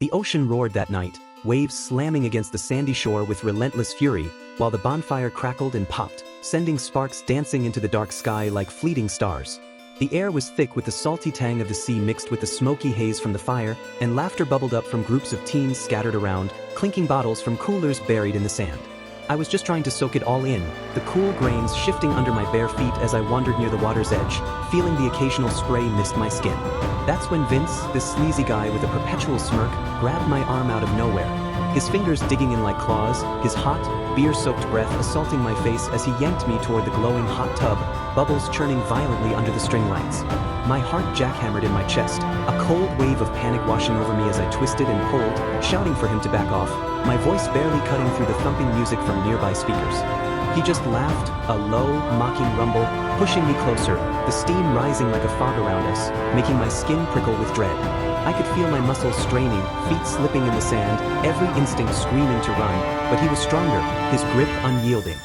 The ocean roared that night, waves slamming against the sandy shore with relentless fury, while the bonfire crackled and popped, sending sparks dancing into the dark sky like fleeting stars. The air was thick with the salty tang of the sea mixed with the smoky haze from the fire, and laughter bubbled up from groups of teens scattered around, clinking bottles from coolers buried in the sand. I was just trying to soak it all in, the cool grains shifting under my bare feet as I wandered near the water's edge, feeling the occasional spray mist my skin. That's when Vince, this sleazy guy with a perpetual smirk, grabbed my arm out of nowhere. His fingers digging in like claws, his hot, beer-soaked breath assaulting my face as he yanked me toward the glowing hot tub, bubbles churning violently under the string lights. My heart jackhammered in my chest, a cold wave of panic washing over me as I twisted and pulled, shouting for him to back off, my voice barely cutting through the thumping music from nearby speakers. He just laughed, a low, mocking rumble, pushing me closer, the steam rising like a fog around us, making my skin prickle with dread. I could feel my muscles straining, feet slipping in the sand, every instinct screaming to run, but he was stronger, his grip unyielding.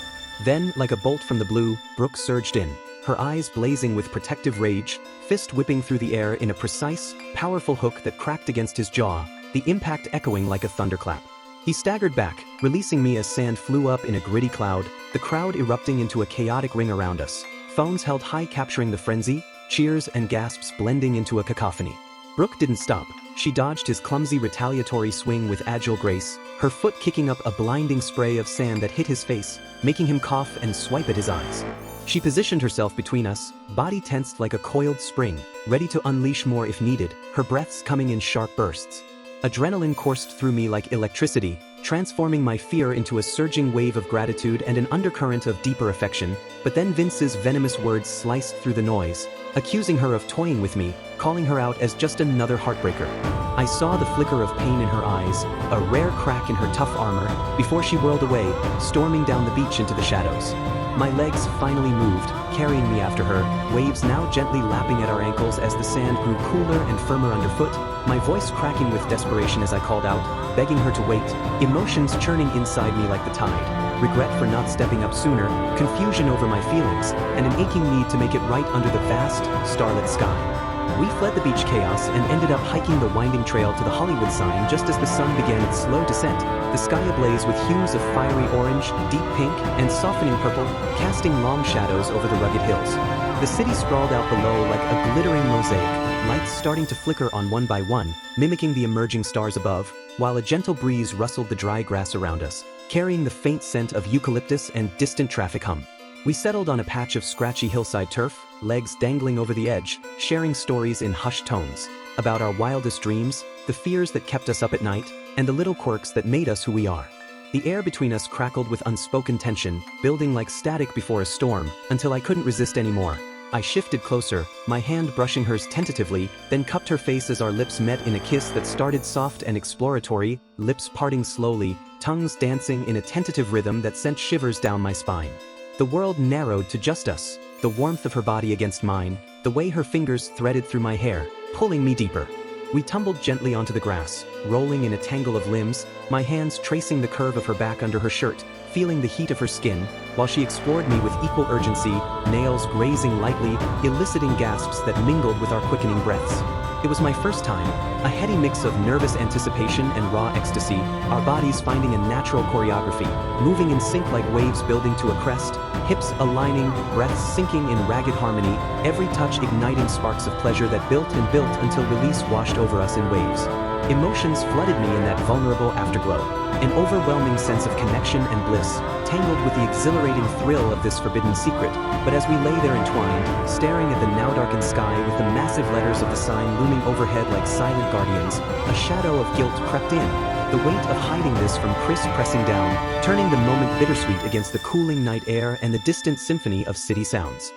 Then, like a bolt from the blue, Brooke surged in, her eyes blazing with protective rage, fist whipping through the air in a precise, powerful hook that cracked against his jaw, the impact echoing like a thunderclap. He staggered back, releasing me as sand flew up in a gritty cloud, the crowd erupting into a chaotic ring around us, phones held high capturing the frenzy, cheers and gasps blending into a cacophony. Brooke didn't stop. She dodged his clumsy retaliatory swing with agile grace, her foot kicking up a blinding spray of sand that hit his face, making him cough and swipe at his eyes. She positioned herself between us, body tensed like a coiled spring, ready to unleash more if needed, her breaths coming in sharp bursts. Adrenaline coursed through me like electricity, transforming my fear into a surging wave of gratitude and an undercurrent of deeper affection, but then Vince's venomous words sliced through the noise, accusing her of toying with me, calling her out as just another heartbreaker. I saw the flicker of pain in her eyes, a rare crack in her tough armor, before she whirled away, storming down the beach into the shadows. My legs finally moved, carrying me after her, waves now gently lapping at our ankles as the sand grew cooler and firmer underfoot, my voice cracking with desperation as I called out, begging her to wait, emotions churning inside me like the tide, regret for not stepping up sooner, confusion over my feelings, and an aching need to make it right under the vast, starlit sky. We fled the beach chaos and ended up hiking the winding trail to the Hollywood sign just as the sun began its slow descent, the sky ablaze with hues of fiery orange, deep pink, and softening purple, casting long shadows over the rugged hills. The city sprawled out below like a glittering mosaic, lights starting to flicker on one by one, mimicking the emerging stars above, while a gentle breeze rustled the dry grass around us, carrying the faint scent of eucalyptus and distant traffic hum. We settled on a patch of scratchy hillside turf, legs dangling over the edge, sharing stories in hushed tones, about our wildest dreams, the fears that kept us up at night, and the little quirks that made us who we are. The air between us crackled with unspoken tension, building like static before a storm, until I couldn't resist anymore. I shifted closer, my hand brushing hers tentatively, then cupped her face as our lips met in a kiss that started soft and exploratory, lips parting slowly, tongues dancing in a tentative rhythm that sent shivers down my spine. The world narrowed to just us, the warmth of her body against mine, the way her fingers threaded through my hair, pulling me deeper. We tumbled gently onto the grass, rolling in a tangle of limbs, my hands tracing the curve of her back under her shirt, feeling the heat of her skin, while she explored me with equal urgency, nails grazing lightly, eliciting gasps that mingled with our quickening breaths. It was my first time, a heady mix of nervous anticipation and raw ecstasy, our bodies finding a natural choreography, moving in sync like waves building to a crest, hips aligning, breaths sinking in ragged harmony, every touch igniting sparks of pleasure that built and built until release washed over us in waves. Emotions flooded me in that vulnerable afterglow, an overwhelming sense of connection and bliss, tangled with the exhilarating thrill of this forbidden secret, but as we lay there entwined, staring at the now-darkened sky with the massive letters of the sign looming overhead like silent guardians, a shadow of guilt crept in, the weight of hiding this from Chris pressing down, turning the moment bittersweet against the cooling night air and the distant symphony of city sounds.